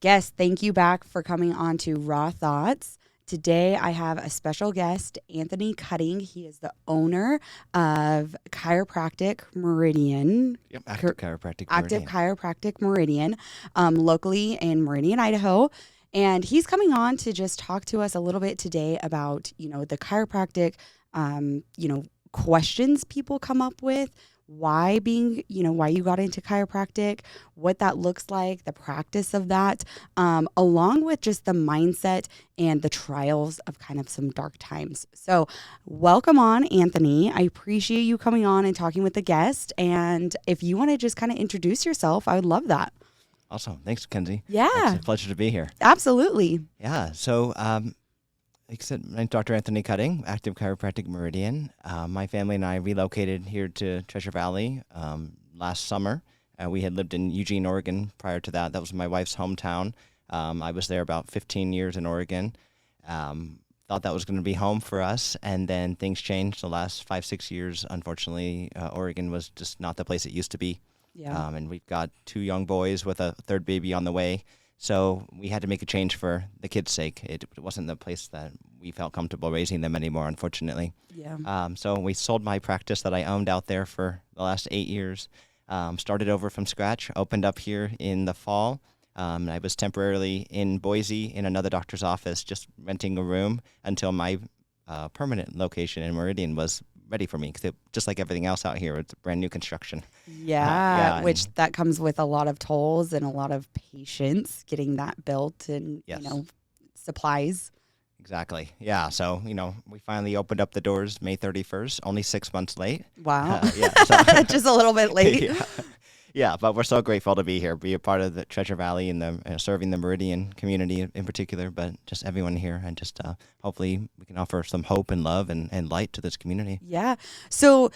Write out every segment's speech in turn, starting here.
Guest, thank you back for coming on to Raw Thoughts. Today, I have a special guest, Anthony Cutting. He is the owner of Chiropractic Meridian. Yep, Active Chiropractic Meridian. Active Chiropractic Meridian, locally in Meridian, Idaho. And he's coming on to just talk to us a little bit today about, the chiropractic, questions people come up with, why you got into chiropractic, what that looks like, the practice of that, along with just the mindset and the trials of kind of some dark times. So welcome on, Anthony. I appreciate you coming on and talking with the guest. And if you want to just kind of introduce yourself, I would love that. Awesome. Thanks, Kenzie. Yeah. It's a pleasure to be here. Absolutely. Yeah. So, like I said, my name's Dr. Anthony Cutting, Active Chiropractic Meridian. My family and I relocated here to Treasure Valley last summer. We had lived in Eugene, Oregon prior to that. That was my wife's hometown. I was there about 15 years in Oregon. Thought that was going to be home for us, and then things changed the last 5-6 years. Unfortunately, Oregon was just not the place it used to be. Yeah. And we've got 2 young boys with a third baby on the way. So we had to make a change for the kids' sake. It wasn't the place that we felt comfortable raising them anymore, unfortunately. Yeah. So we sold my practice that I owned out there for the last 8 years, started over from scratch, opened up here in the fall. I was temporarily in Boise in another doctor's office, just renting a room until my permanent location in Meridian was ready for me, because just like everything else out here, it's brand new construction. Yeah, which that comes with a lot of tolls and a lot of patience getting that built and, Yes. Supplies. Exactly. Yeah. So, we finally opened up the doors May 31st, only 6 months late. Wow. So Just a little bit late. Yeah, but we're so grateful to be here, be a part of the Treasure Valley and serving the Meridian community in particular, but just everyone here, and just hopefully we can offer some hope and love and light to this community. Yeah. So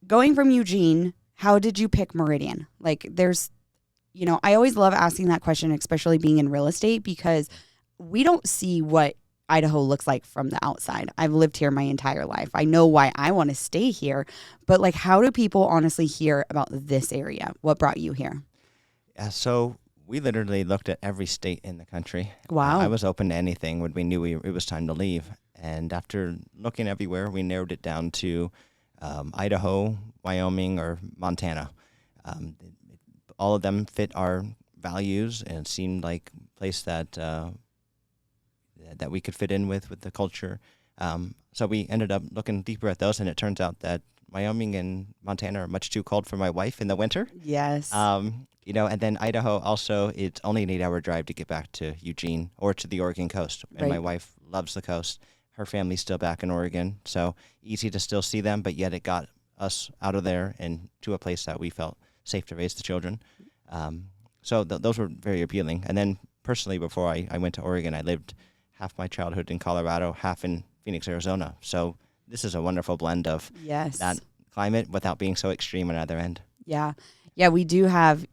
going from Eugene, how did you pick Meridian? Like I always love asking that question, especially being in real estate, because we don't see what Idaho looks like from the outside. I've lived here my entire life. I know why I want to stay here, but how do people honestly hear about this area? What brought you here? Yeah, so we literally looked at every state in the country. Wow. I was open to anything when we knew it was time to leave. And after looking everywhere, we narrowed it down to Idaho, Wyoming, or Montana. All of them fit our values, and it seemed like a place that we could fit in with the culture. So we ended up looking deeper at those, and it turns out that Wyoming and Montana are much too cold for my wife in the winter. Yes. And then Idaho also, it's only an 8-hour drive to get back to Eugene or to the Oregon coast. And Right. My wife loves the coast. Her family's still back in Oregon, so easy to still see them, but yet it got us out of there and to a place that we felt safe to raise the children. So those were very appealing. And then personally, before I went to Oregon, I lived half my childhood in Colorado, half in Phoenix, Arizona. So this is a wonderful blend of Yes. that climate without being so extreme on either end. Yeah. Yeah, we do have,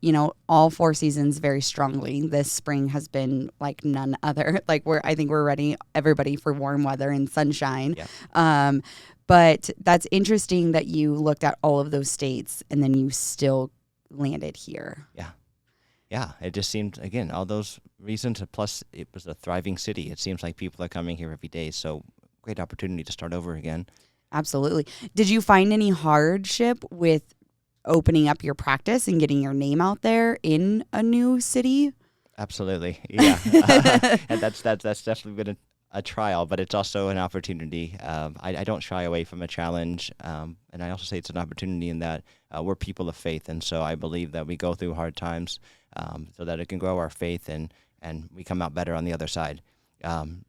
all 4 seasons very strongly. This spring has been like none other. I think we're ready, everybody, for warm weather and sunshine. Yeah. But that's interesting that you looked at all of those states and then you still landed here. Yeah, it just seemed, again, all those reasons, plus it was a thriving city. It seems like people are coming here every day, so great opportunity to start over again. Absolutely. Did you find any hardship with opening up your practice and getting your name out there in a new city? Absolutely, yeah. And that's definitely been a trial, but it's also an opportunity. I don't shy away from a challenge, and I also say it's an opportunity in that we're people of faith, and so I believe that we go through hard times so that it can grow our faith, and we come out better on the other side.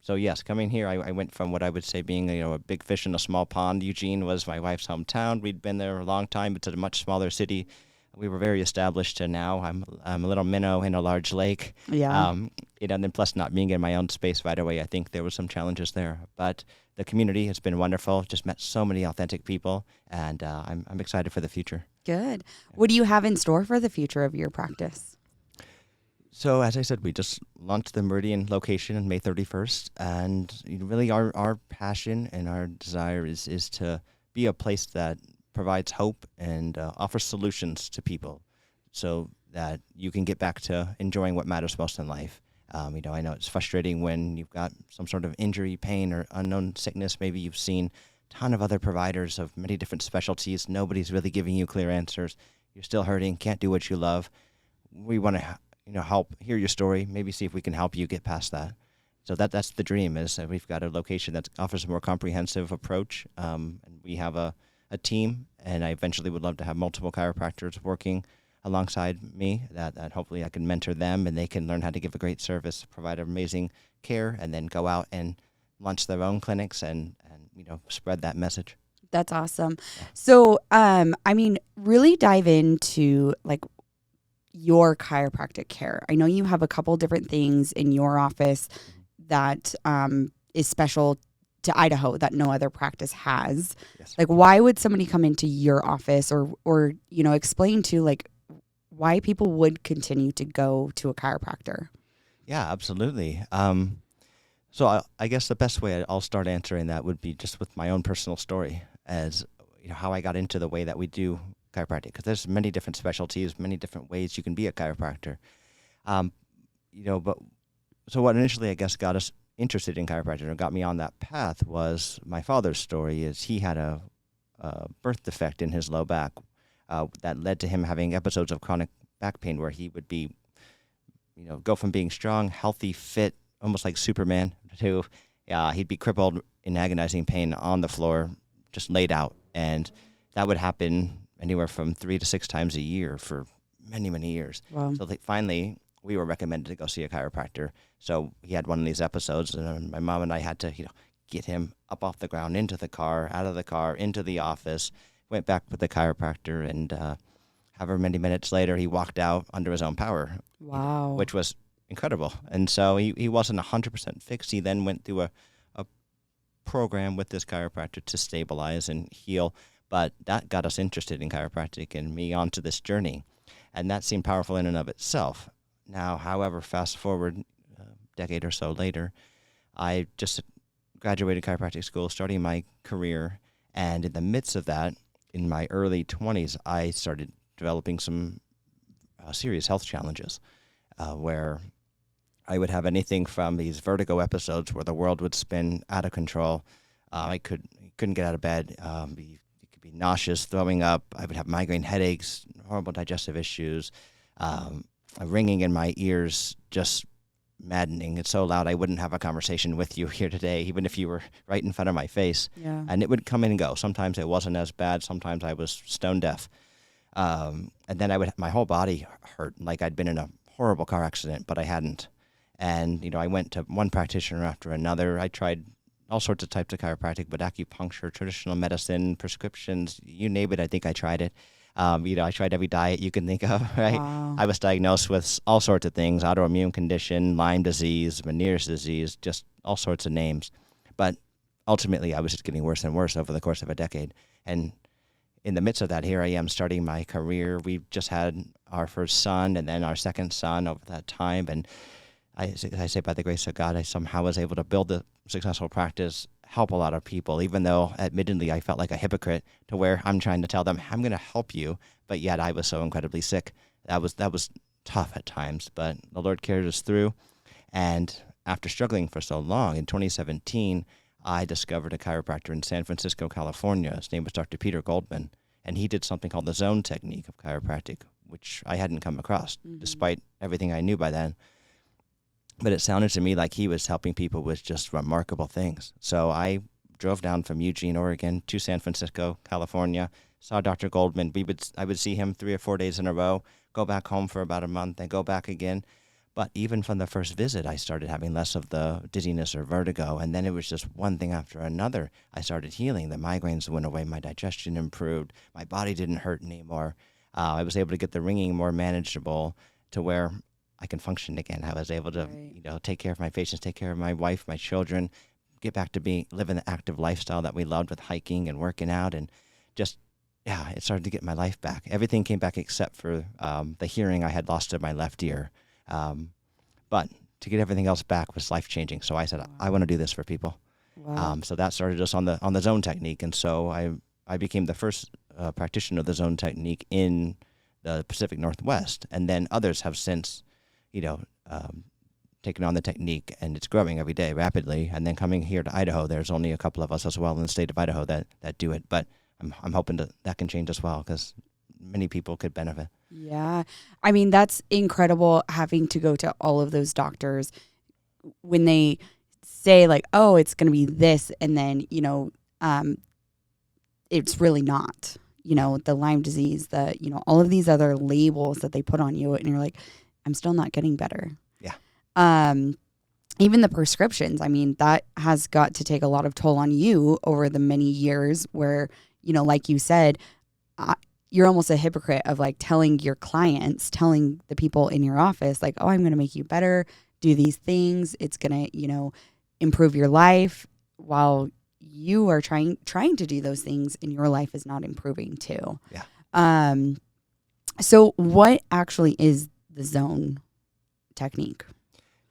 So yes, coming here, I went from what I would say being a big fish in a small pond. Eugene was my wife's hometown. We'd been there a long time. It's a much smaller city. We were very established, and now I'm a little minnow in a large lake. Yeah. And then plus not being in my own space right away, I think there was some challenges there. But the community has been wonderful. Just met so many authentic people, and I'm excited for the future. Good. What do you have in store for the future of your practice? So as I said, we just launched the Meridian location on May 31st, and really our passion and our desire is to be a place that provides hope and offers solutions to people so that you can get back to enjoying what matters most in life. I know it's frustrating when you've got some sort of injury, pain, or unknown sickness. Maybe you've seen a ton of other providers of many different specialties. Nobody's really giving you clear answers. You're still hurting, can't do what you love. We want to, help hear your story, maybe see if we can help you get past that. So that's the dream, is that we've got a location that offers a more comprehensive approach. And we have a team, and I eventually would love to have multiple chiropractors working alongside me, that hopefully I can mentor them and they can learn how to give a great service, provide amazing care, and then go out and launch their own clinics and spread that message. That's awesome. So, really dive into like your chiropractic care. I know you have a couple different things in your office that is special to Idaho that no other practice has. Yes. Like, why would somebody come into your office, or explain to like why people would continue to go to a chiropractor? Yeah, absolutely. So I guess the best way I'll start answering that would be just with my own personal story, as how I got into the way that we do chiropractic, because there's many different specialties, many different ways you can be a chiropractor. But so what initially I guess got us interested in chiropractic or got me on that path was my father's story. Is he had a birth defect in his low back that led to him having episodes of chronic back pain where he would be, go from being strong, healthy, fit, almost like Superman, to he'd be crippled in agonizing pain on the floor, just laid out. And that would happen anywhere from 3 to 6 times a year for many, many years. Wow. So finally, we were recommended to go see a chiropractor. So he had one of these episodes, and my mom and I had to, get him up off the ground, into the car, out of the car, into the office, went back with the chiropractor, and however many minutes later, he walked out under his own power. Wow. Which was incredible. And so he wasn't 100% fixed. He then went through a program with this chiropractor to stabilize and heal. But that got us interested in chiropractic and me onto this journey. And that seemed powerful in and of itself. Now, however, fast forward a decade or so later, I just graduated chiropractic school, starting my career. And in the midst of that, in my early 20s, I started developing some serious health challenges where I would have anything from these vertigo episodes where the world would spin out of control. I couldn't get out of bed. It could be nauseous, throwing up. I would have migraine headaches, horrible digestive issues, a ringing in my ears, just maddening. It's so loud I wouldn't have a conversation with you here today, even if you were right in front of my face. Yeah. And it would come and go. Sometimes it wasn't as bad. Sometimes I was stone deaf. And then my whole body hurt, like I'd been in a horrible car accident, but I hadn't. And, I went to one practitioner after another. I tried all sorts of types of chiropractic, but acupuncture, traditional medicine, prescriptions, you name it, I think I tried it. I tried every diet you can think of, right? Wow. I was diagnosed with all sorts of things, autoimmune condition, Lyme disease, Meniere's disease, just all sorts of names. But ultimately, I was just getting worse and worse over the course of a decade. And in the midst of that, here I am starting my career. We've just had our first son and then our second son over that time. And I say by the grace of God, I somehow was able to build a successful practice, help a lot of people, even though admittedly I felt like a hypocrite to where I'm trying to tell them I'm going to help you, but yet I was so incredibly sick. That was tough at times, but the Lord carried us through. And after struggling for so long, in 2017, I discovered a chiropractor in San Francisco, California. His name was Dr. Peter Goldman, and he did something called the zone technique of chiropractic, which I hadn't come across, despite everything I knew by then. But it sounded to me like he was helping people with just remarkable things. So I drove down from Eugene, Oregon to San Francisco, California, saw Dr. Goldman. I would see him 3 or 4 days in a row, go back home for about a month, then go back again. But even from the first visit, I started having less of the dizziness or vertigo. And then it was just one thing after another. I started healing. The migraines went away. My digestion improved. My body didn't hurt anymore. I was able to get the ringing more manageable to where I can function again. I was able to, take care of my patients, take care of my wife, my children, get back to living the active lifestyle that we loved with hiking and working out, and just, it started to get my life back. Everything came back except for the hearing I had lost in my left ear. But to get everything else back was life-changing. So I said, wow, I want to do this for people. Wow. So that started us on the zone technique. And so I became the first practitioner of the zone technique in the Pacific Northwest. And then others have since, taken on the technique, and it's growing every day rapidly. And then coming here to Idaho, there's only a couple of us as well in the state of Idaho that do it. But I'm hoping that can change as well, because many people could benefit. Yeah. I mean, that's incredible having to go to all of those doctors when they say like, oh, it's going to be this. And then, it's really not, the Lyme disease, all of these other labels that they put on you. And you're like, I'm still not getting better. Yeah. Even the prescriptions, I mean, that has got to take a lot of toll on you over the many years where, like you said, you're almost a hypocrite of like telling your clients, telling the people in your office, like, oh, I'm going to make you better, do these things. It's going to, improve your life, while you are trying to do those things and your life is not improving too. Yeah. So what actually is the zone technique?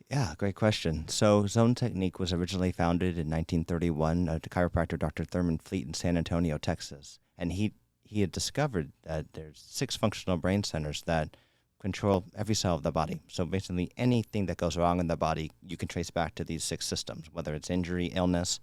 Yeah, great question. So zone technique was originally founded in 1931 to chiropractor Dr. Thurman Fleet in San Antonio, Texas. And he had discovered that there's 6 functional brain centers that control every cell of the body. So basically anything that goes wrong in the body, you can trace back to these 6 systems, whether it's injury, illness.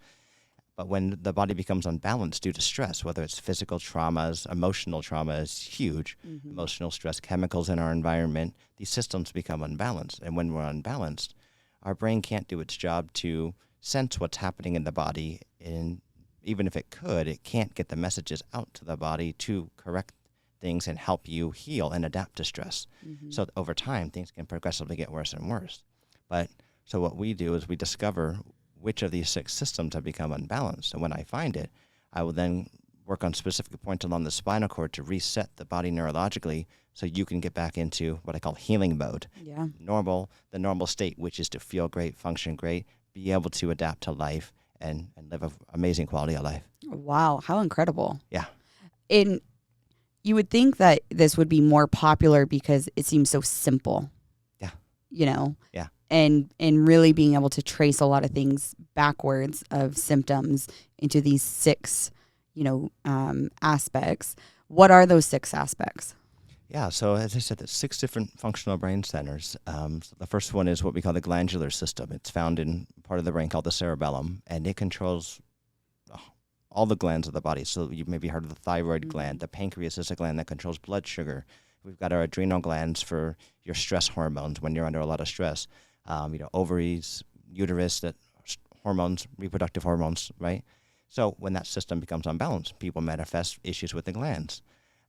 But when the body becomes unbalanced due to stress, whether it's physical traumas, emotional trauma is huge, emotional stress, chemicals in our environment, these systems become unbalanced. And when we're unbalanced, our brain can't do its job to sense what's happening in the body. And even if it could, it can't get the messages out to the body to correct things and help you heal and adapt to stress. So over time, things can progressively get worse and worse. But so what we do is we discover which of these 6 systems have become unbalanced. And when I find it, I will then work on specific points along the spinal cord to reset the body neurologically so you can get back into what I call healing mode. Yeah. The normal state, which is to feel great, function great, be able to adapt to life and live an amazing quality of life. Wow. How incredible. Yeah. And you would think that this would be more popular because it seems so simple. Yeah. Yeah. And really being able to trace a lot of things backwards of symptoms into these 6, aspects. What are those 6 aspects? Yeah, so as I said, there's 6 different functional brain centers. So the first one is what we call the glandular system. It's found in part of the brain called the cerebellum, and it controls all the glands of the body. So you've maybe heard of the thyroid gland. The pancreas is a gland that controls blood sugar. We've got our adrenal glands for your stress hormones when you're under a lot of stress. Ovaries, uterus, that hormones, reproductive hormones, right? So when that system becomes unbalanced, people manifest issues with the glands.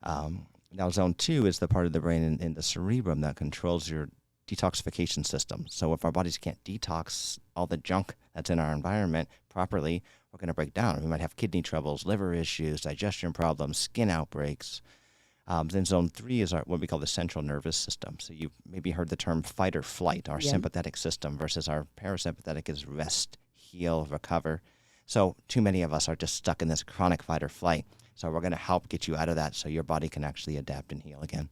Now, zone 2 is the part of the brain in the cerebrum that controls your detoxification system. So if our bodies can't detox all the junk that's in our environment properly, we're going to break down. We might have kidney troubles, liver issues, digestion problems, skin outbreaks. Then zone 3 is what we call the central nervous system. So you've maybe heard the term fight or flight, our sympathetic system, versus our parasympathetic is rest, heal, recover. So too many of us are just stuck in this chronic fight or flight. So we're going to help get you out of that so your body can actually adapt and heal again.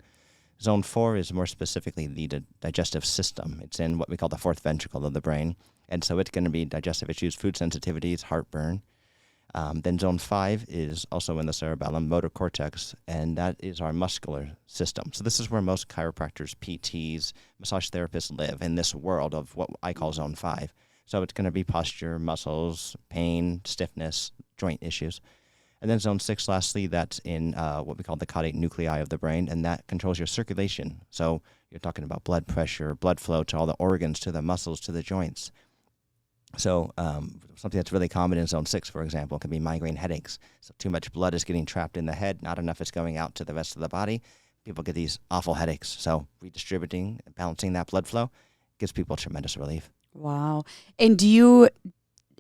Zone 4 is more specifically the digestive system. It's in what we call the 4th ventricle of the brain. And so it's going to be digestive issues, food sensitivities, heartburn. Then zone 5 is also in the cerebellum, motor cortex, and that is our muscular system. So this is where most chiropractors, PTs, massage therapists live in this world of what I call zone 5. So it's going to be posture, muscles, pain, stiffness, joint issues. And then zone 6, lastly, that's in what we call the caudate nuclei of the brain, and that controls your circulation. So you're talking about blood pressure, blood flow to all the organs, to the muscles, to the joints. So something that's really common in zone 6, for example, can be migraine headaches. So too much blood is getting trapped in the head, not enough is going out to the rest of the body. People get these awful headaches. So redistributing, balancing that blood flow gives people tremendous relief. Wow. And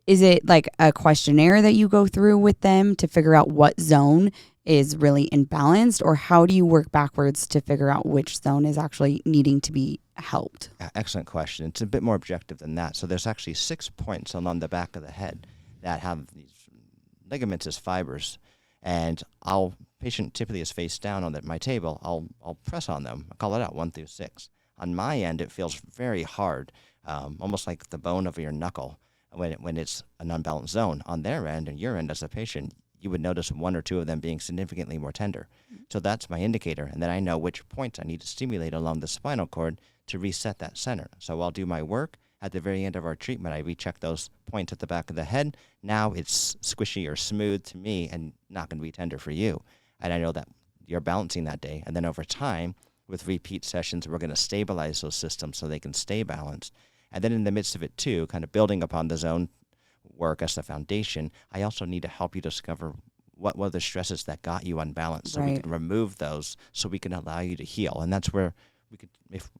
is it like a questionnaire that you go through with them to figure out what zone is really imbalanced, or how do you work backwards to figure out which zone is actually needing to be helped? Excellent question. It's a bit more objective than that. So there's actually 6 points along the back of the head that have these ligaments as fibers, and patient typically is face down on my table. I'll press on them. I call it out 1 through 6. On my end, it feels very hard, almost like the bone of your knuckle when it's an unbalanced zone. On their end and your end as a patient, you would notice 1 or 2 of them being significantly more tender. So that's my indicator, and then I know which points I need to stimulate along the spinal cord to reset that center. So I'll do my work, at the very end of our treatment, I recheck those points at the back of the head. Now it's squishy or smooth to me and not going to be tender for you. And I know that you're balancing that day. And then over time, with repeat sessions, we're going to stabilize those systems so they can stay balanced. And then in the midst of it too, kind of building upon the zone work as the foundation, I also need to help you discover what were the stresses that got you unbalanced, so we can remove those, so we can allow you to heal. And that's where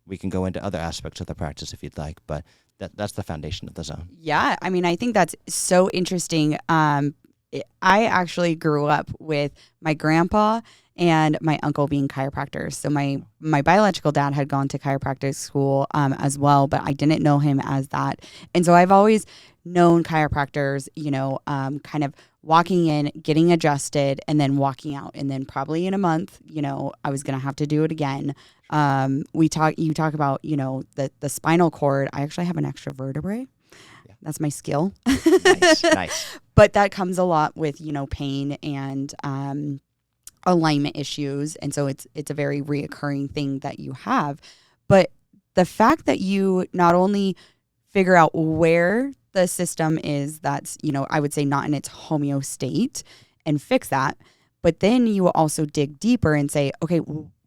we can go into other aspects of the practice if you'd like, but that's the foundation of the zone. Yeah, I mean, I think that's so interesting. I actually grew up with my grandpa and my uncle being chiropractors. So my biological dad had gone to chiropractic school as well, but I didn't know him as that. And so I've always known chiropractors, kind of walking in, getting adjusted, and then walking out. And then probably in a month, I was going to have to do it again. You talk about, the spinal cord. I actually have an extra vertebrae. Yeah. That's my skill. Nice. But that comes a lot with, pain and alignment issues. And so it's a very reoccurring thing that you have. But the fact that you not only figure out where the system is that's, I would say not in its homeostate and fix that, but then you will also dig deeper and say, okay,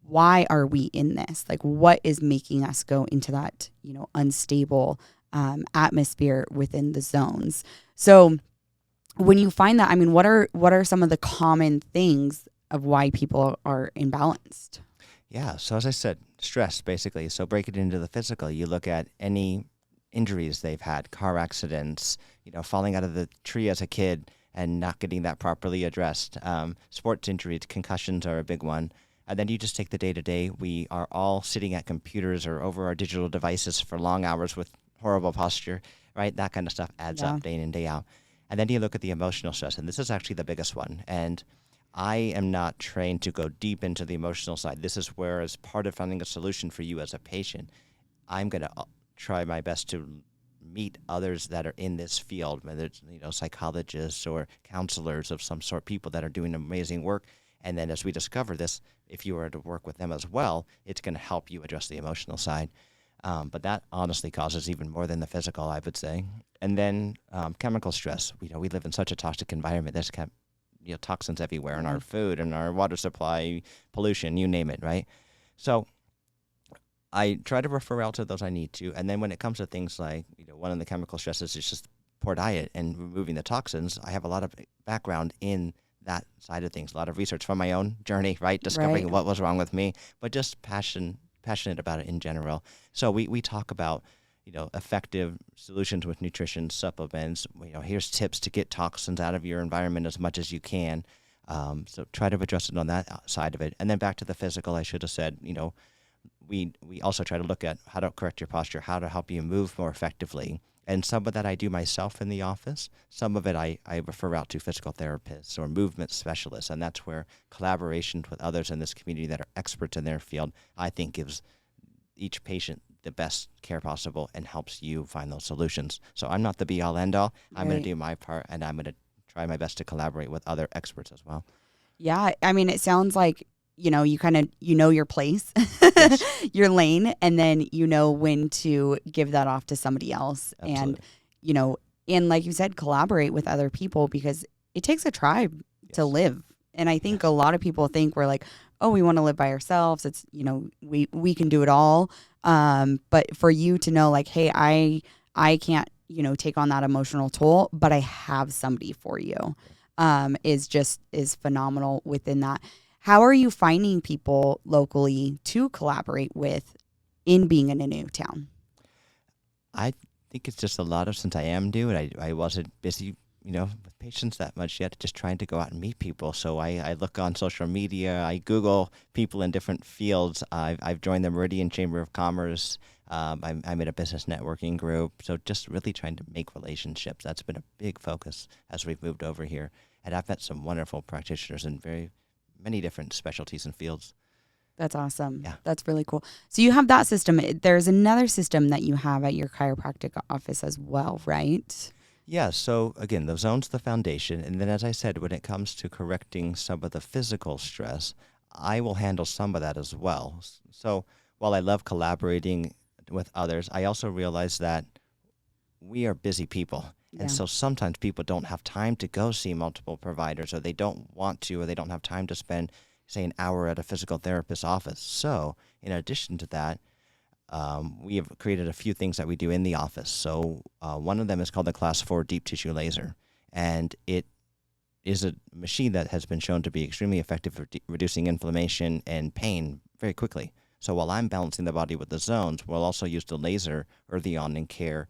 why are we in this? Like, what is making us go into that, unstable atmosphere within the zones? So when you find that, I mean, what are some of the common things of why people are imbalanced? Yeah. So as I said, stress, basically. So break it into the physical. You look at any injuries they've had, car accidents, falling out of the tree as a kid and not getting that properly addressed. Sports injuries, concussions are a big one. And then you just take the day-to-day. We are all sitting at computers or over our digital devices for long hours with horrible posture, right? That kind of stuff adds up day in and day out. And then you look at the emotional stress, and this is actually the biggest one. And I am not trained to go deep into the emotional side. This is where, as part of finding a solution for you as a patient, I'm going to try my best to meet others that are in this field, whether it's psychologists or counselors of some sort, people that are doing amazing work. And then as we discover this, if you were to work with them as well, it's going to help you address the emotional side. But that honestly causes even more than the physical, I would say. And then chemical stress. We live in such a toxic environment. There's toxins everywhere in our food and our water supply, pollution, you name it, right? So I try to refer out to those I need to. And then when it comes to things like, one of the chemical stresses is just poor diet and removing the toxins, I have a lot of background in that side of things, a lot of research from my own journey, right? Discovering what was wrong with me, but just passionate about it in general. So we talk about, effective solutions with nutrition, supplements. Here's tips to get toxins out of your environment as much as you can. So try to address it on that side of it. And then back to the physical, I should have said, we also try to look at how to correct your posture, how to help you move more effectively. And some of that I do myself in the office. Some of it I refer out to physical therapists or movement specialists. And that's where collaboration with others in this community that are experts in their field, I think gives each patient the best care possible and helps you find those solutions. So I'm not the be-all, end-all. I'm going to do my part, and I'm going to try my best to collaborate with other experts as well. Yeah. I mean, it sounds like, you kind of, your place, your lane, and then when to give that off to somebody else. Absolutely. And like you said, collaborate with other people, because it takes a tribe to live. And I think a lot of people think we're like, oh, we want to live by ourselves. It's, we can do it all. But for you to know, like, hey, I can't, take on that emotional toll, but I have somebody for you, is phenomenal within that. How are you finding people locally to collaborate with in being in a new town? I think it's just a lot of, since I am new and I wasn't busy, with patients that much yet, just trying to go out and meet people. So I look on social media, I Google people in different fields. I've joined the Meridian Chamber of Commerce. I'm in a business networking group. So just really trying to make relationships. That's been a big focus as we've moved over here. And I've met some wonderful practitioners in very many different specialties and fields. That's awesome. Yeah. That's really cool. So you have that system. There's another system that you have at your chiropractic office as well, right? Yeah. So again, the zone's the foundation. And then, as I said, when it comes to correcting some of the physical stress, I will handle some of that as well. So while I love collaborating with others, I also realize that we are busy people. And Yeah. so sometimes people don't have time to go see multiple providers, or they don't want to, or they don't have time to spend, say, an hour at a physical therapist's office. So in addition to that, we have created a few things that we do in the office. So one of them is called the Class 4 Deep Tissue Laser. And it is a machine that has been shown to be extremely effective for reducing inflammation and pain very quickly. So while I'm balancing the body with the zones, we'll also use the laser early on in care,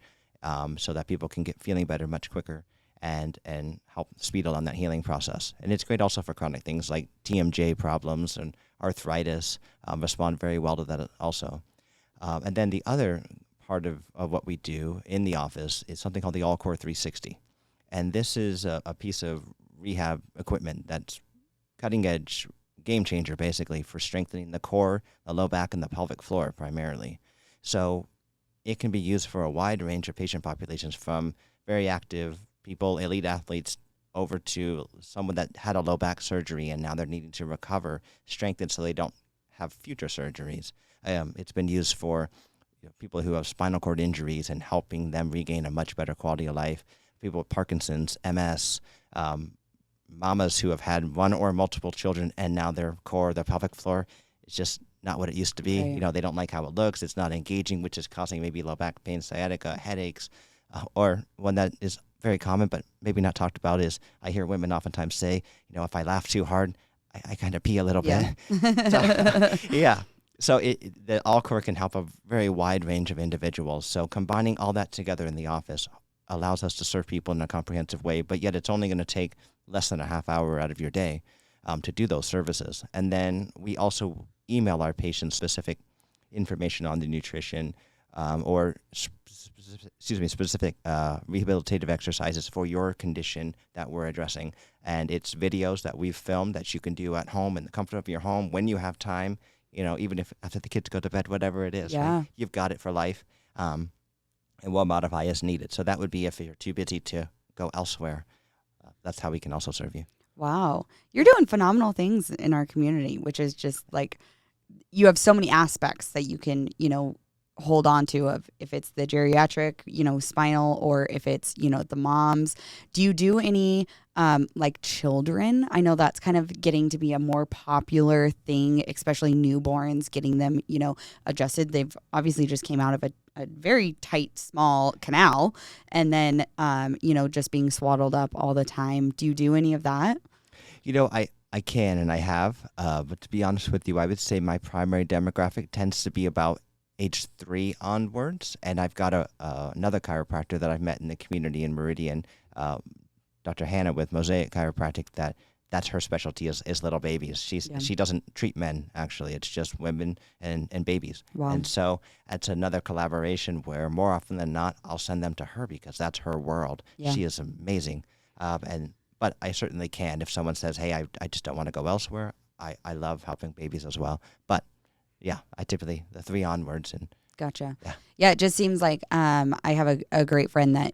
so that people can get feeling better much quicker and help speed along that healing process. And it's great also for chronic things like TMJ problems and arthritis, respond very well to that also. And then the other part of what we do in the office is something called the All Core 360. And this is a piece of rehab equipment that's cutting edge, game changer basically for strengthening the core, the low back, and the pelvic floor primarily. So it can be used for a wide range of patient populations, from very active people, elite athletes, over to someone that had a low back surgery and now they're needing to recover, strengthen so they don't have future surgeries. It's been used for people who have spinal cord injuries and helping them regain a much better quality of life. People with Parkinson's, MS, mamas who have had one or multiple children and now their core, their pelvic floor is just not what it used to be. Right. They don't like how it looks. It's not engaging, which is causing maybe low back pain, sciatica, headaches, or one that is very common but maybe not talked about is I hear women oftentimes say, if I laugh too hard, I kind of pee a little bit. So, yeah. So the All-Core can help a very wide range of individuals. So combining all that together in the office allows us to serve people in a comprehensive way, but yet it's only going to take less than a half hour out of your day to do those services. And then we also email our patients specific information on the nutrition or specific rehabilitative exercises for your condition that we're addressing. And it's videos that we've filmed that you can do at home in the comfort of your home when you have time, even if after the kids go to bed, whatever it is, Yeah. right? You've got it for life. And we'll modify as needed. So that would be if you're too busy to go elsewhere. That's how we can also serve you. Wow. You're doing phenomenal things in our community, which is just like, you have so many aspects that you can, hold on to, of if it's the geriatric, spinal, or if it's, the moms. Do you do any like children? I know that's kind of getting to be a more popular thing, especially newborns, getting them, adjusted. They've obviously just came out of a very tight, small canal, and then, just being swaddled up all the time. Do you do any of that? I can and I have, but to be honest with you, I would say my primary demographic tends to be about age 3 onwards, and I've got another chiropractor that I've met in the community in Meridian, Dr. Hannah with Mosaic Chiropractic, that's her specialty is little babies. She doesn't treat men, actually. It's just women and babies. Wow. And so it's another collaboration where more often than not, I'll send them to her because that's her world. Yeah. She is amazing. But I certainly can. If someone says, hey, I just don't want to go elsewhere, I love helping babies as well. But yeah, I typically the 3 onwards. And Gotcha. Yeah, it just seems like I have a great friend that,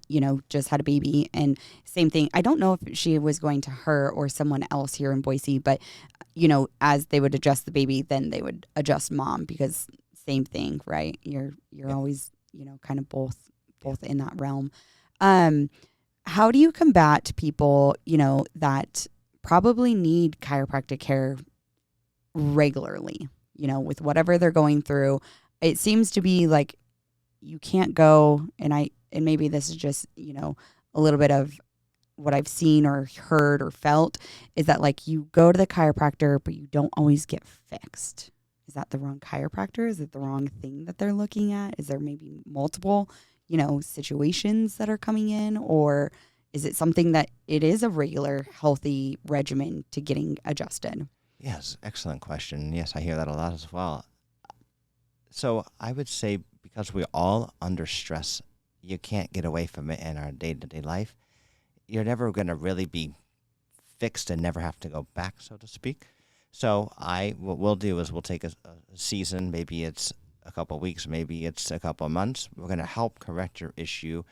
just had a baby, and same thing. I don't know if she was going to her or someone else here in Boise, but, as they would adjust the baby, then they would adjust mom, because same thing, right? You're always, kind of both in that realm. How do you combat people, that probably need chiropractic care regularly, with whatever they're going through? It seems to be like you can't go, and maybe this is just, a little bit of what I've seen or heard or felt, is that like you go to the chiropractor, but you don't always get fixed. Is that the wrong chiropractor? Is it the wrong thing that they're looking at? Is there maybe multiple, situations that are coming in? Or is it something that it is a regular healthy regimen to getting adjusted? yes, excellent question. Yes, I hear that a lot as well. So I would say because we're all under stress, you can't get away from it in our day-to-day life. You're never going to really be fixed and never have to go back, so to speak. So what we'll do is we'll take a season, maybe it's a couple of weeks, maybe it's a couple of months. We're going to help correct your issue,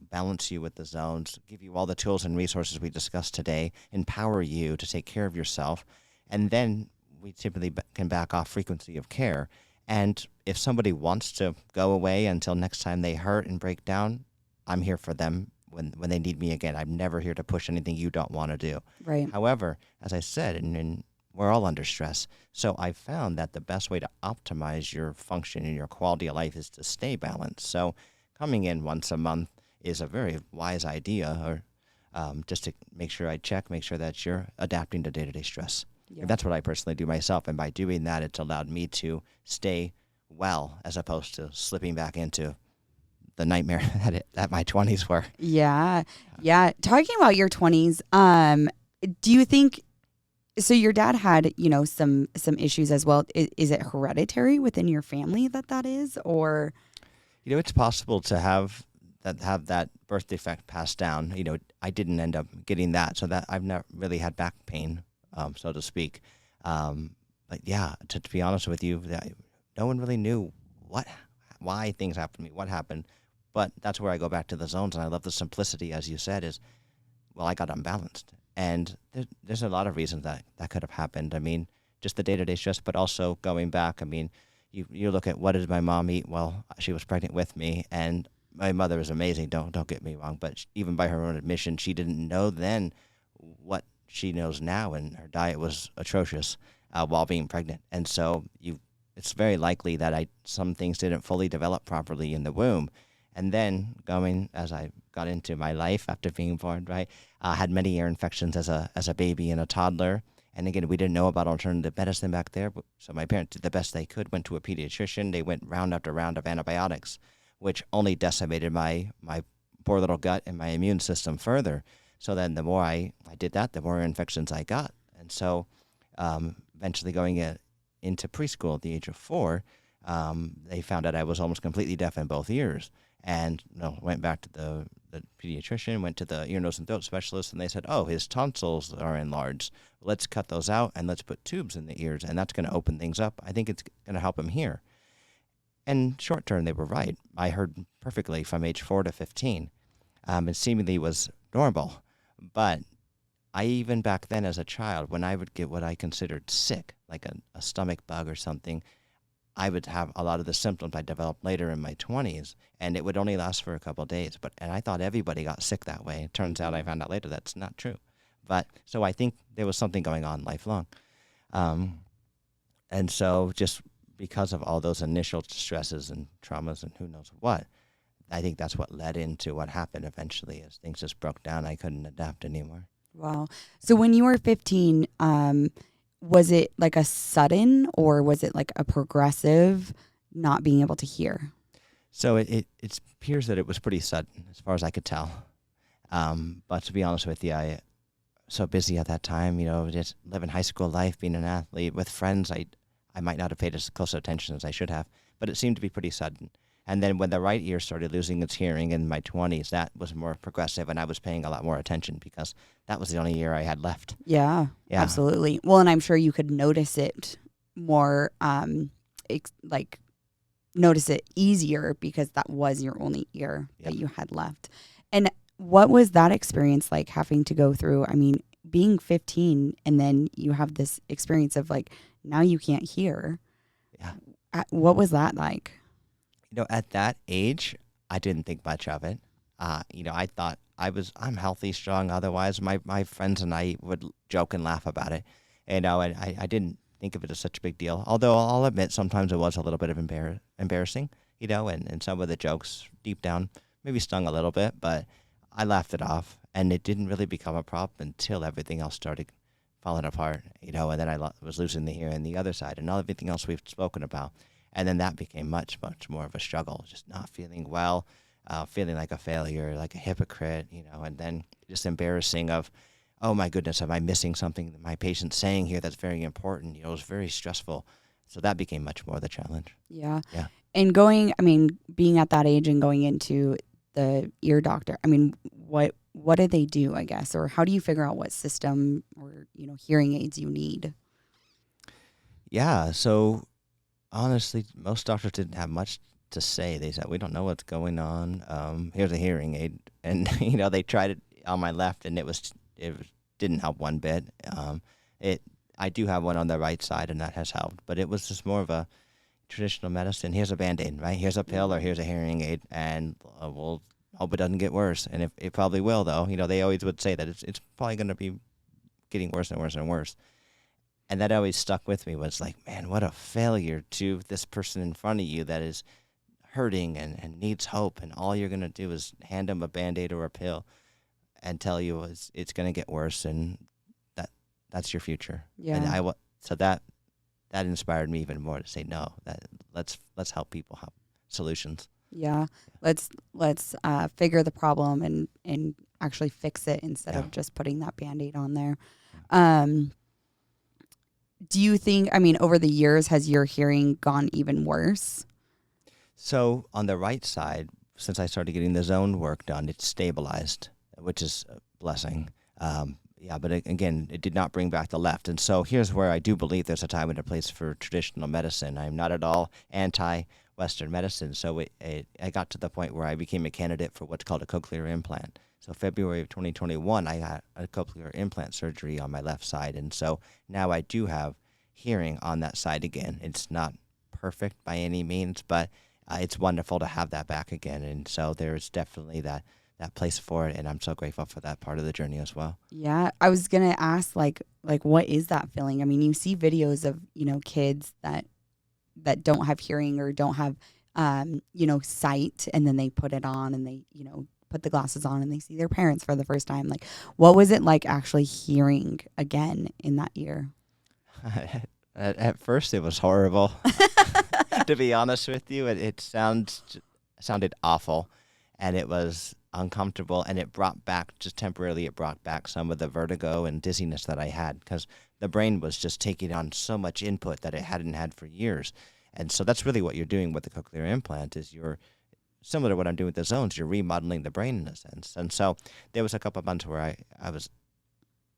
balance you with the zones, give you all the tools and resources we discussed today, empower you to take care of yourself, and then we typically can back off frequency of care. And if somebody wants to go away until next time they hurt and break down, I'm here for them when they need me again. I'm never here to push anything you don't want to do. Right. However, as I said, and we're all under stress. So I found that the best way to optimize your function and your quality of life is to stay balanced. So coming in once a month is a very wise idea, or just to make sure make sure that you're adapting to day-to-day stress. Yeah. And that's what I personally do myself. And by doing that, it's allowed me to stay well as opposed to slipping back into the nightmare that my 20s were. Yeah. Yeah. Talking about your 20s, do you think, so your dad had, some issues as well. Is it hereditary within your family that is, or? It's possible to have that birth defect passed down. I didn't end up getting that, so that I've never really had back pain, so to speak. But yeah, to be honest with you, no one really knew why things happened to me, what happened. But that's where I go back to the zones, and I love the simplicity, as you said, is, well, I got unbalanced. And there's a lot of reasons that could have happened. I mean, just the day-to-day stress, but also going back, I mean, you look at what did my mom eat? Well, she was pregnant with me, and my mother is amazing, don't get me wrong, but even by her own admission, she didn't know then what she knows now, and her diet was atrocious while being pregnant. And so it's very likely that some things didn't fully develop properly in the womb. And then as I got into my life after being born, right, I had many ear infections as a baby and a toddler. And again, we didn't know about alternative medicine back there. So my parents did the best they could, went to a pediatrician. They went round after round of antibiotics, which only decimated my poor little gut and my immune system further. So then the more I did that, the more infections I got. And so eventually going into preschool at the age of 4, they found out I was almost completely deaf in both ears. And went back to the pediatrician, went to the ear, nose, and throat specialist, and they said, oh, his tonsils are enlarged. Let's cut those out, and let's put tubes in the ears, and that's going to open things up. I think it's going to help him hear. And short term, they were right. I heard perfectly from age 4 to 15, and seemingly was normal. But I even back then as a child, when I would get what I considered sick, like a stomach bug or something, I would have a lot of the symptoms I developed later in my 20s, and it would only last for a couple of days. And I thought everybody got sick that way. It turns out I found out later that's not true. But so I think there was something going on lifelong. And so just because of all those initial stresses and traumas and who knows what, I think that's what led into what happened eventually as things just broke down. I couldn't adapt anymore. Wow. So when you were 15, was it like a sudden, or was it like a progressive not being able to hear? So it appears that it was pretty sudden as far as I could tell. But to be honest with you, I was so busy at that time, just living high school life, being an athlete with friends. I might not have paid as close attention as I should have, but it seemed to be pretty sudden. And then when the right ear started losing its hearing in my 20s, that was more progressive, and I was paying a lot more attention because that was the only year I had left. Yeah. Absolutely. Well, and I'm sure you could notice it more, notice it easier because that was your only ear that you had left. And what was that experience like, having to go through, I mean, being 15 and then you have this experience of like, now you can't hear. Yeah. What was that like? At that age, I didn't think much of it. I thought I'm healthy, strong. Otherwise, my friends and I would joke and laugh about it. And I didn't think of it as such a big deal. Although I'll admit sometimes it was a little bit of embarrassing, and some of the jokes deep down maybe stung a little bit, but I laughed it off. And it didn't really become a problem until everything else started falling apart, and then I was losing the ear and the other side and all everything else we've spoken about. And then that became much, much more of a struggle, just not feeling well, feeling like a failure, like a hypocrite, and then just embarrassing of, oh my goodness, am I missing something that my patient's saying here that's very important? It was very stressful. So that became much more the challenge. Yeah. Yeah. And being at that age and going into the ear doctor, what do they do, I guess? Or how do you figure out what system or, hearing aids you need? Yeah. So honestly, most doctors didn't have much to say. They said, we don't know what's going on. Here's a hearing aid. And, they tried it on my left, and it didn't help one bit. I do have one on the right side, and that has helped. But it was just more of a traditional medicine. Here's a Band-Aid, right? Here's a pill, or here's a hearing aid, and we'll hope it doesn't get worse. And if it probably will, though. They always would say that it's probably going to be getting worse and worse and worse. And that always stuck with me, was like, man, what a failure to this person in front of you that is hurting and needs hope. And all you're going to do is hand them a Band-Aid or a pill and tell you it's going to get worse, and that's your future. Yeah. And so that inspired me even more to say, no, that let's help people have solutions. Yeah. Let's figure the problem and actually fix it instead of just putting that Band-Aid on there. Do you think, over the years, has your hearing gone even worse? So on the right side, since I started getting the zone work done, it's stabilized, which is a blessing. But again, it did not bring back the left. And so here's where I do believe there's a time and a place for traditional medicine. I'm not at all anti-Western medicine. So I got to the point where I became a candidate for what's called a cochlear implant. So February of 2021, I got a cochlear implant surgery on my left side. And so now I do have hearing on that side again. It's not perfect by any means, but it's wonderful to have that back again. And so there's definitely that place for it. And I'm so grateful for that part of the journey as well. Yeah. I was going to ask, like, what is that feeling? You see videos of, kids that don't have hearing or don't have, sight, and then they put it on and they, put the glasses on and they see their parents for the first time. Like, what was it like actually hearing again in that ear? At first, it was horrible. To be honest with you, it sounded awful, and it was uncomfortable, and it brought back some of the vertigo and dizziness that I had, because the brain was just taking on so much input that it hadn't had for years. And so that's really what you're doing with the cochlear implant, is you're similar to what I'm doing with the zones. You're remodeling the brain in a sense. And so there was a couple of months where I was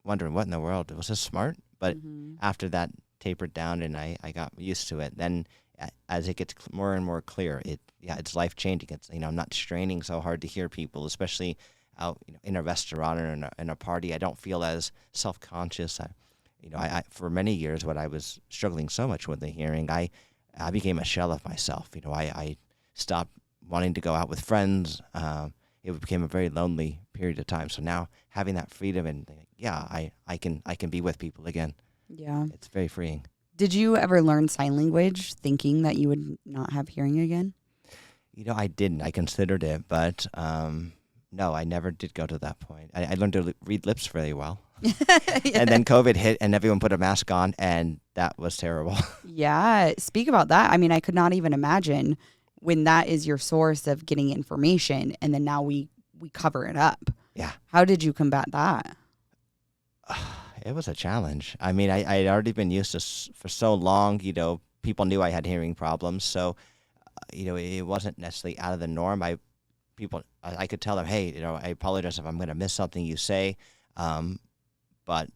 wondering, what in the world? Was this smart? But after that tapered down and I got used to it, then as it gets more and more clear, it's life-changing. It's, I'm not straining so hard to hear people, especially out in a restaurant or in a party. I don't feel as self-conscious. I for many years, when I was struggling so much with the hearing, I became a shell of myself. I stopped wanting to go out with friends. It became a very lonely period of time. So now having that freedom and I can be with people again. Yeah. It's very freeing. Did you ever learn sign language thinking that you would not have hearing again? I didn't. I considered it, but no, I never did go to that point. I learned to read lips very well. And then COVID hit and everyone put a mask on, and that was terrible. Yeah. Speak about that. I could not even imagine when that is your source of getting information, and then now we cover it up. Yeah. How did you combat that? It was a challenge. I had already been used to for so long, people knew I had hearing problems. So, it wasn't necessarily out of the norm. I could tell them, hey, I apologize if I'm going to miss something you say. But,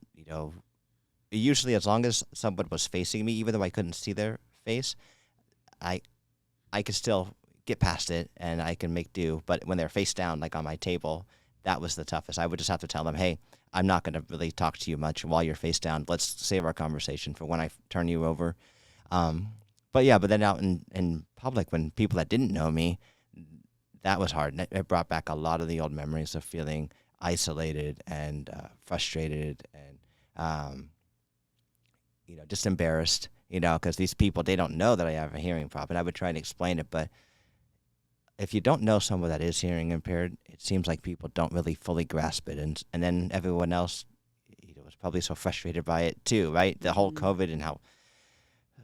usually as long as someone was facing me, even though I couldn't see their face, I could still get past it and I can make do. But when they're face down, like on my table, that was the toughest. I would just have to tell them, hey, I'm not going to really talk to you much while you're face down. Let's save our conversation for when I turn you over. But then out in public, when people that didn't know me, that was hard. And it brought back a lot of the old memories of feeling isolated and frustrated and, just embarrassed, because these people, they don't know that I have a hearing problem. I would try to explain it, but if you don't know someone that is hearing impaired, it seems like people don't really fully grasp it. And then everyone else, was probably so frustrated by it too, right? The whole COVID and how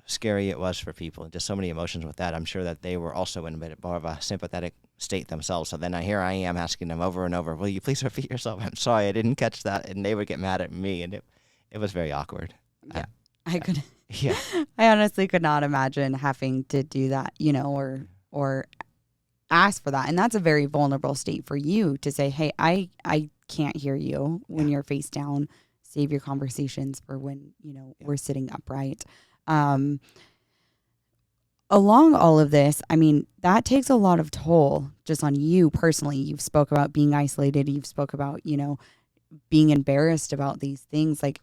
scary it was for people, and just so many emotions with that. I'm sure that they were also in a bit more of a sympathetic state themselves. So then I am asking them over and over, will you please repeat yourself? I'm sorry, I didn't catch that. And they would get mad at me, and it was very awkward. Yeah. I could. Yeah. I honestly could not imagine having to do that, or ask for that. And that's a very vulnerable state for you to say, hey, I can't hear you when you're face down. Save your conversations for when, we're sitting upright. Along all of this, that takes a lot of toll just on you personally. You've spoke about being isolated. You've spoke about, being embarrassed about these things. Like,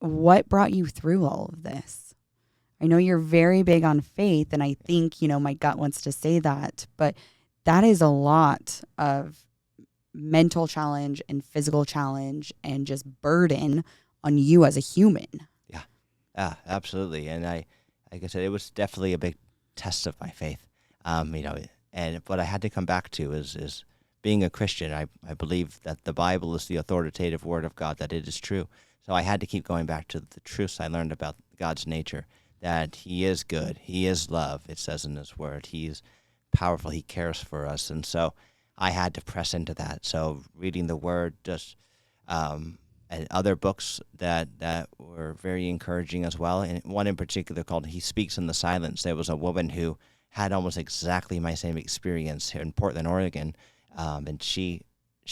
what brought you through all of this? I know you're very big on faith, and I think, my gut wants to say that, but that is a lot of mental challenge and physical challenge and just burden on you as a human. Yeah, absolutely. And like I said, it was definitely a big test of my faith. And what I had to come back to is being a Christian. I believe that the Bible is the authoritative word of God, that it is true. So I had to keep going back to the truths I learned about God's nature, that he is good, he is love, it says in his word. He's powerful, he cares for us. And so I had to press into that. So reading the word, just and other books that were very encouraging as well. And one in particular called He Speaks in the Silence. There was a woman who had almost exactly my same experience here in Portland, Oregon. And she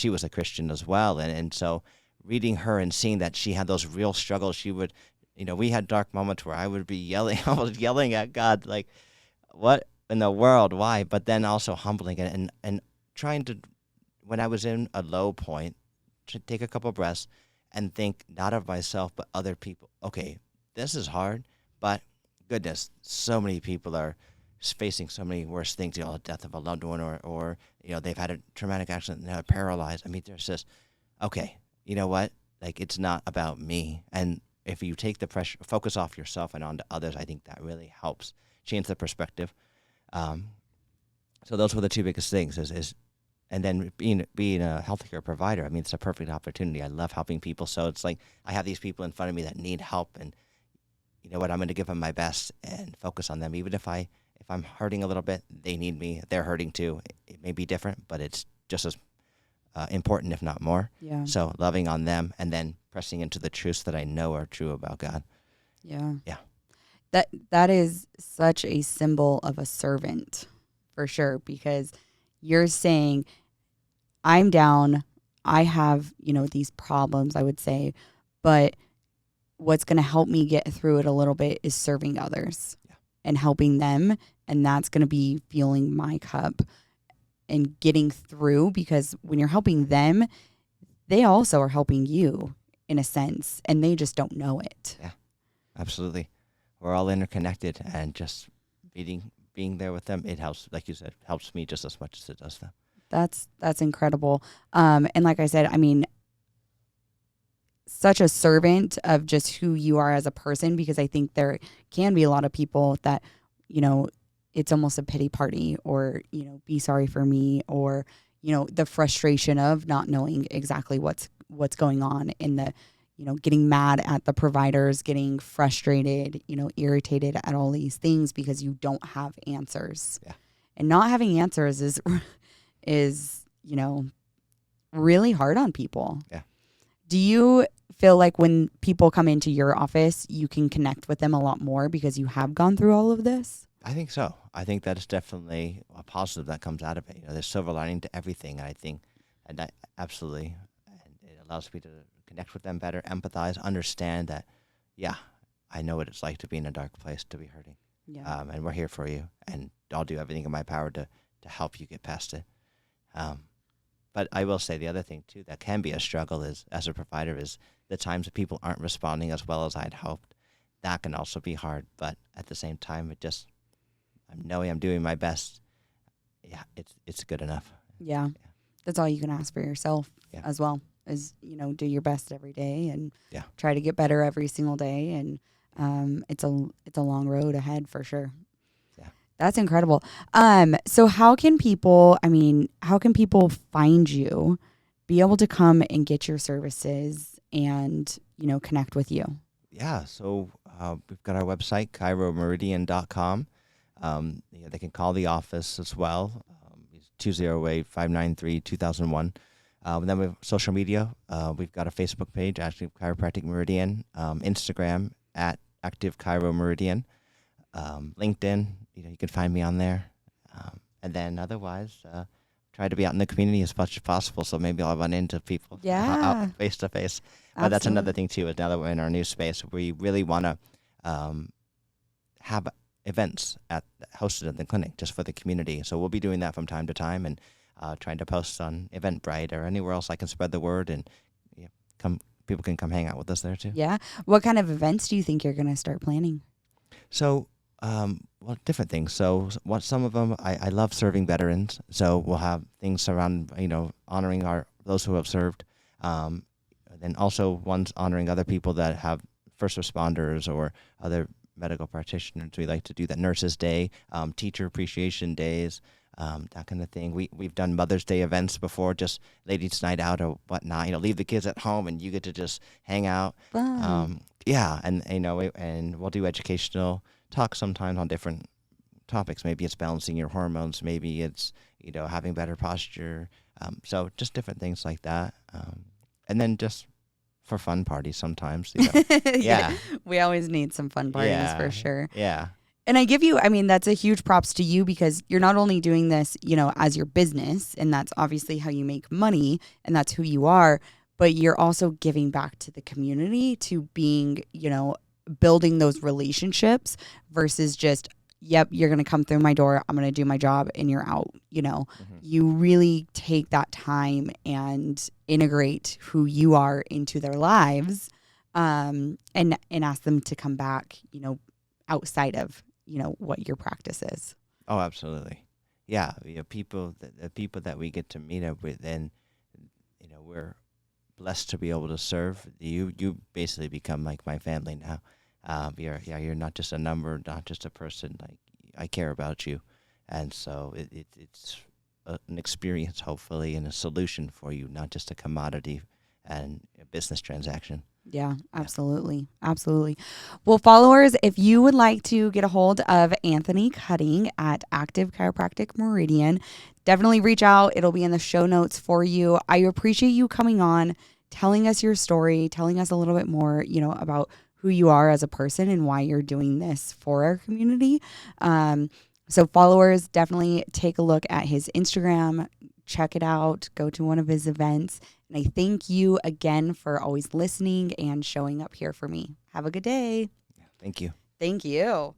was a Christian as well. And so reading her and seeing that she had those real struggles, she would, we had dark moments where I would be yelling, almost yelling at God, like, what in the world, why? But then also humbling it and trying to, when I was in a low point, to take a couple breaths and think not of myself, but other people. Okay, this is hard, but goodness, so many people are facing so many worse things, the death of a loved one or they've had a traumatic accident and they're paralyzed. I mean, there's just, okay, you know what? Like, it's not about me. And if you take the pressure, focus off yourself and onto others, I think that really helps change the perspective. So those were the two biggest things and then being a healthcare provider, I mean, it's a perfect opportunity. I love helping people. So it's like I have these people in front of me that need help, and you know what? I'm going to give them my best and focus on them. Even if I'm hurting a little bit, they need me. They're hurting too. It may be different, but it's just as important, if not more. Yeah. So loving on them and then pressing into the truths that I know are true about God. Yeah. Yeah. That is such a symbol of a servant, for sure, because you're saying, I'm down, I have, these problems, I would say, but what's going to help me get through it a little bit is serving others and helping them. And that's going to be fueling my cup and getting through, because when you're helping them, they also are helping you in a sense, and they just don't know it. Yeah, absolutely. We're all interconnected, and just being there with them, it helps, like you said, helps me just as much as it does them. That's incredible. And like I said, I mean, such a servant of just who you are as a person, because I think there can be a lot of people that, it's almost a pity party, or, be sorry for me, or, the frustration of not knowing exactly what's going on in the, getting mad at the providers, getting frustrated, irritated at all these things because you don't have answers. Yeah. And not having answers is, really hard on people. Yeah. Do you feel like when people come into your office, you can connect with them a lot more because you have gone through all of this? I think so. I think that is definitely a positive that comes out of it. There's silver lining to everything, and I think, absolutely, and it allows me to connect with them better, empathize, understand that, yeah, I know what it's like to be in a dark place, to be hurting. Yeah. And we're here for you, and I'll do everything in my power to help you get past it. But I will say the other thing too that can be a struggle is, as a provider, is the times that people aren't responding as well as I'd hoped. That can also be hard, but at the same time, I'm knowing I'm doing my best. Yeah, it's good enough. Yeah. That's all you can ask for yourself as well, is, do your best every day and try to get better every single day. And it's a long road ahead for sure. Yeah. That's incredible. So how can people find you, be able to come and get your services and, connect with you? Yeah. So we've got our website, ChiroMeridian.com. They can call the office as well. 208-593-2001. And then we have social media. We've got a Facebook page, Active Chiropractic Meridian, Instagram at Active Chiro Meridian, LinkedIn. You can find me on there. And then otherwise, try to be out in the community as much as possible. So maybe I'll run into people out face to face. But that's another thing too. Is now that we're in our new space, we really want to have events hosted at the clinic just for the community. So we'll be doing that from time to time, and trying to post on Eventbrite or anywhere else I can spread the word, and people can come hang out with us there too. Yeah. What kind of events do you think you're going to start planning? So Well, different things. So what some of them, I love serving veterans. So we'll have things around, honoring those who have served. Um, then also ones honoring other people that have first responders or other medical practitioners. We like to do that. Nurses Day, Teacher Appreciation Days, that kind of thing. We've done Mother's Day events before, just ladies' night out or whatnot. Leave the kids at home and you get to just hang out. Fun. Yeah, and and we'll do educational talk sometimes on different topics. Maybe it's balancing your hormones. Maybe it's having better posture. So just different things like that. And then just for fun parties sometimes. Yeah. We always need some fun parties for sure. Yeah. And that's a huge props to you because you're not only doing this, as your business, and that's obviously how you make money and that's who you are, but you're also giving back to the community to being, building those relationships versus just, yep, you're going to come through my door, I'm going to do my job and you're out. You really take that time and integrate who you are into their lives, and ask them to come back, outside of, what your practice is. Oh, absolutely. Yeah. The people that we get to meet up with, and, we're blessed to be able to serve you. You basically become like my family now. You're not just a number, not just a person. Like, I care about you, and so it's an experience, hopefully, and a solution for you, not just a commodity and a business transaction. Yeah, absolutely. Absolutely. Well, followers, if you would like to get a hold of Anthony Cutting at Active Chiropractic Meridian, definitely reach out. It'll be in the show notes for you. I appreciate you coming on, telling us your story, telling us a little bit more, about who you are as a person and why you're doing this for our community. So followers, definitely take a look at his Instagram, check it out, go to one of his events. And I thank you again for always listening and showing up here for me. Have a good day. Thank you. Thank you.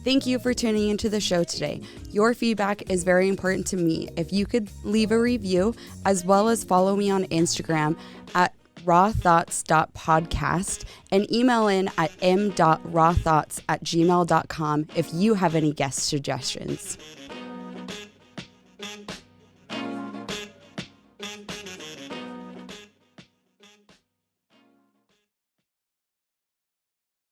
Thank you for tuning into the show today. Your feedback is very important to me. If you could leave a review as well as follow me on Instagram at rawthoughts.podcast and email in at m.rawthoughts@gmail.com if you have any guest suggestions.